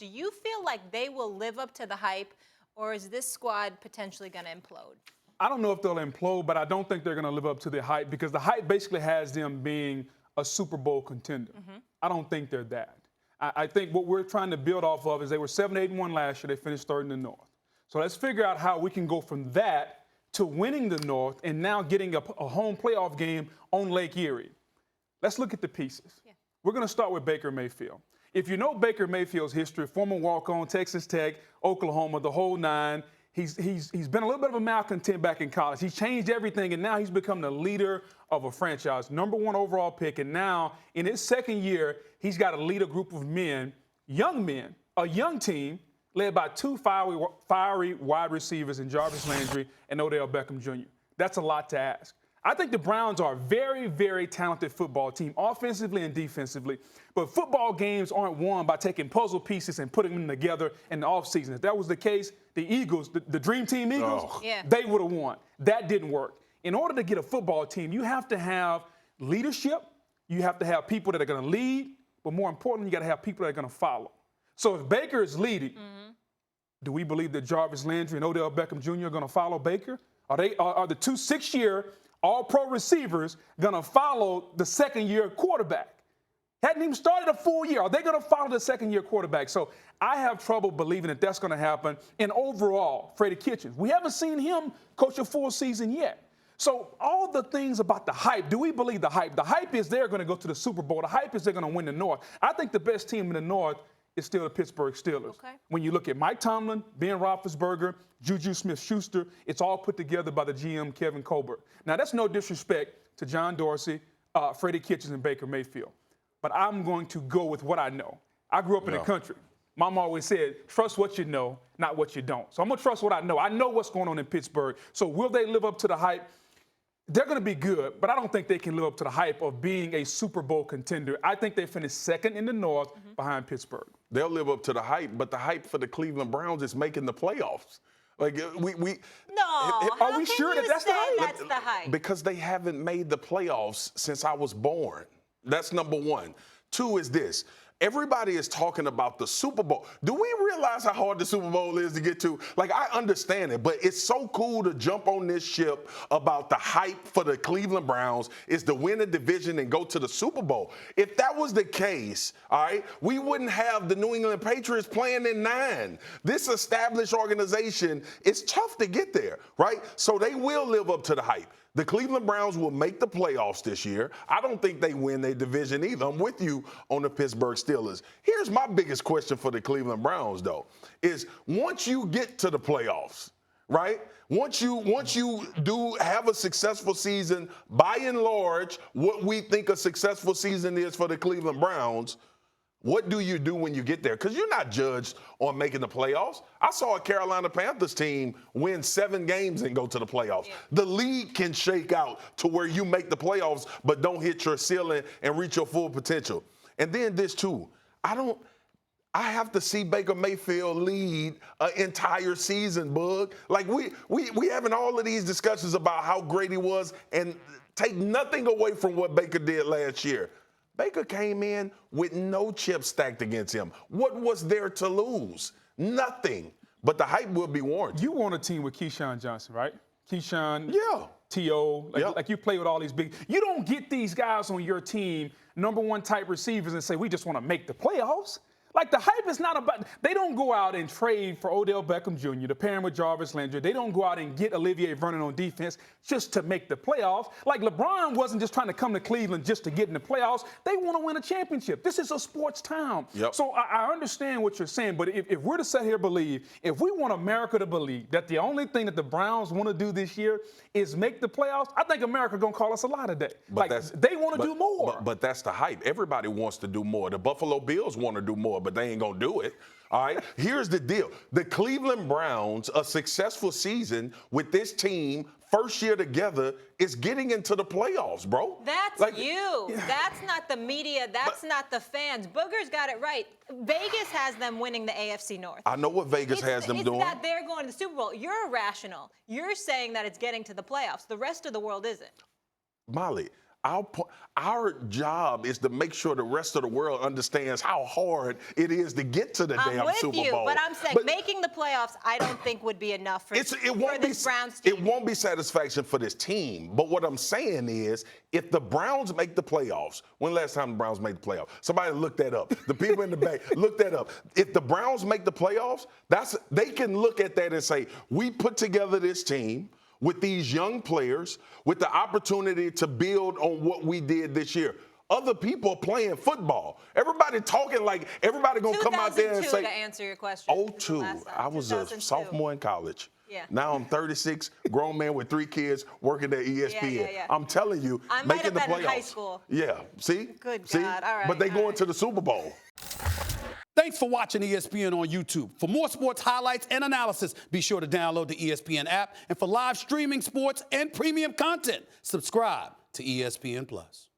Do you feel like they will live up to the hype, or is this squad potentially going to implode? I don't know if they'll implode, but I don't think they're going to live up to the hype because the hype basically has them being a Super Bowl contender. I don't think they're that. I think what we're trying to build off of is they were 7-8-1 last year. They finished third in the North. So let's figure out how we can go from that to winning the North and now getting a home playoff game on Lake Erie. Let's look at the pieces. Yeah. We're going to start with Baker Mayfield. If you know Baker Mayfield's history, former walk-on, Texas Tech, Oklahoma, the whole nine, he's been a little bit of a malcontent back in college. He's changed everything, and now he's become the leader of a franchise, #1 overall pick. And now, in his second year, he's got to lead a group of men, a young team, led by two fiery wide receivers in Jarvis Landry and Odell Beckham Jr. That's a lot to ask. I think the Browns are a very, very talented football team, offensively and defensively. But football games aren't won by taking puzzle pieces and putting them together in the offseason. If that was the case, the Eagles, the Dream Team Eagles, they would have won. That didn't work. In order to get a football team, you have to have leadership. You have to have people that are going to lead. But more importantly, you got to have people that are going to follow. So if Baker is leading, do we believe that Jarvis Landry and Odell Beckham Jr. are going to follow Baker? Are the two 6-year all-pro receivers going to follow the second-year quarterback? Hadn't even started a full year. Are they going to follow the second-year quarterback? So I have trouble believing that that's going to happen. And overall, Freddie Kitchens, we haven't seen him coach a full season yet. So all the things about the hype, do we believe the hype? The hype is they're going to go to the Super Bowl. The hype is they're going to win the North. I think the best team in the North is still the Pittsburgh Steelers. Okay. When you look at Mike Tomlin, Ben Roethlisberger, Juju Smith-Schuster, it's all put together by the GM, Kevin Colbert. Now, that's no disrespect to John Dorsey, Freddie Kitchens, and Baker Mayfield. But I'm going to go with what I know. I grew up in the country. Mom always said, trust what you know, not what you don't. So I'm going to trust what I know. I know what's going on in Pittsburgh. So will they live up to the hype? They're going to be good, but I don't think they can live up to the hype of being a Super Bowl contender. I think they finished second in the North behind Pittsburgh. They'll live up to the hype, but the hype for the Cleveland Browns is making the playoffs. Like No, are we sure that that's the hype? That's the hype. Because they haven't made the playoffs since I was born. That's number one. Two is this. Everybody is talking about the Super Bowl. Do we realize how hard the Super Bowl is to get to? Like, I understand it, but it's so cool to jump on this ship about the hype for the Cleveland Browns is to win a division and go to the Super Bowl. If that was the case, all right, we wouldn't have the New England Patriots playing in 9. This established organization, it's tough to get there, right? So they will live up to the hype. The Cleveland Browns will make the playoffs this year. I don't think they win their division either. I'm with you on the Pittsburgh Steelers. Here's my biggest question for the Cleveland Browns, though, is once you get to the playoffs, right? Once you do have a successful season, by and large, what we think a successful season is for the Cleveland Browns, what do you do when you get there? Because you're not judged on making the playoffs. I saw a Carolina Panthers team win 7 games and go to the playoffs. Yeah. The league can shake out to where you make the playoffs but don't hit your ceiling and reach your full potential. And then this, too. I have to see Baker Mayfield lead an entire season, Bug. Like, we having all of these discussions about how great he was and take nothing away from what Baker did last year. Baker came in with no chips stacked against him. What was there to lose? Nothing. But the hype will be warranted. You want a team with Keyshawn Johnson, right? Keyshawn, yeah. T.O., like you play with all these big. You don't get these guys on your team, #1 type receivers, and say, we just want to make the playoffs. Like, the hype is not about – they don't go out and trade for Odell Beckham Jr., to pair him with Jarvis Landry. They don't go out and get Olivier Vernon on defense just to make the playoffs. Like, LeBron wasn't just trying to come to Cleveland just to get in the playoffs. They want to win a championship. This is a sports town. Yep. So I understand what you're saying, but if we're to sit here and believe, if we want America to believe that the only thing that the Browns want to do this year is make the playoffs, I think America going to call us a lie today. Like, they want to do more. But that's the hype. Everybody wants to do more. The Buffalo Bills want to do more, but they ain't going to do it. All right? Here's the deal. The Cleveland Browns, a successful season with this team, first year together, is getting into the playoffs, bro. That's you. Yeah. That's not the media. That's not the fans. Booger's got it right. Vegas has them winning the AFC North. I know what Vegas has them doing. It's that they're going to the Super Bowl. You're irrational. You're saying that it's getting to the playoffs. The rest of the world isn't. Molly, Our job is to make sure the rest of the world understands how hard it is to get to the damn Super Bowl. I'm with you, but I'm saying making the playoffs, I don't think would be enough for this Browns team. It won't be satisfaction for this team. But what I'm saying is, if the Browns make the playoffs, when last time the Browns made the playoffs? Somebody look that up. The people in the back, look that up. If the Browns make the playoffs, they can look at that and say, we put together this team with these young players, with the opportunity to build on what we did this year. Other people are playing football. Everybody talking like everybody gonna come out there and say. To answer your question. 02. I was a sophomore in college. Yeah. Now I'm 36, grown man with 3 kids working at ESPN. Yeah. I'm telling you, I might making have the been playoffs. in high school. Yeah. See? Good See? God. All right. But they going to the Super Bowl. Thanks for watching ESPN on YouTube. For more sports highlights and analysis, be sure to download the ESPN app. And for live streaming sports and premium content, subscribe to ESPN Plus.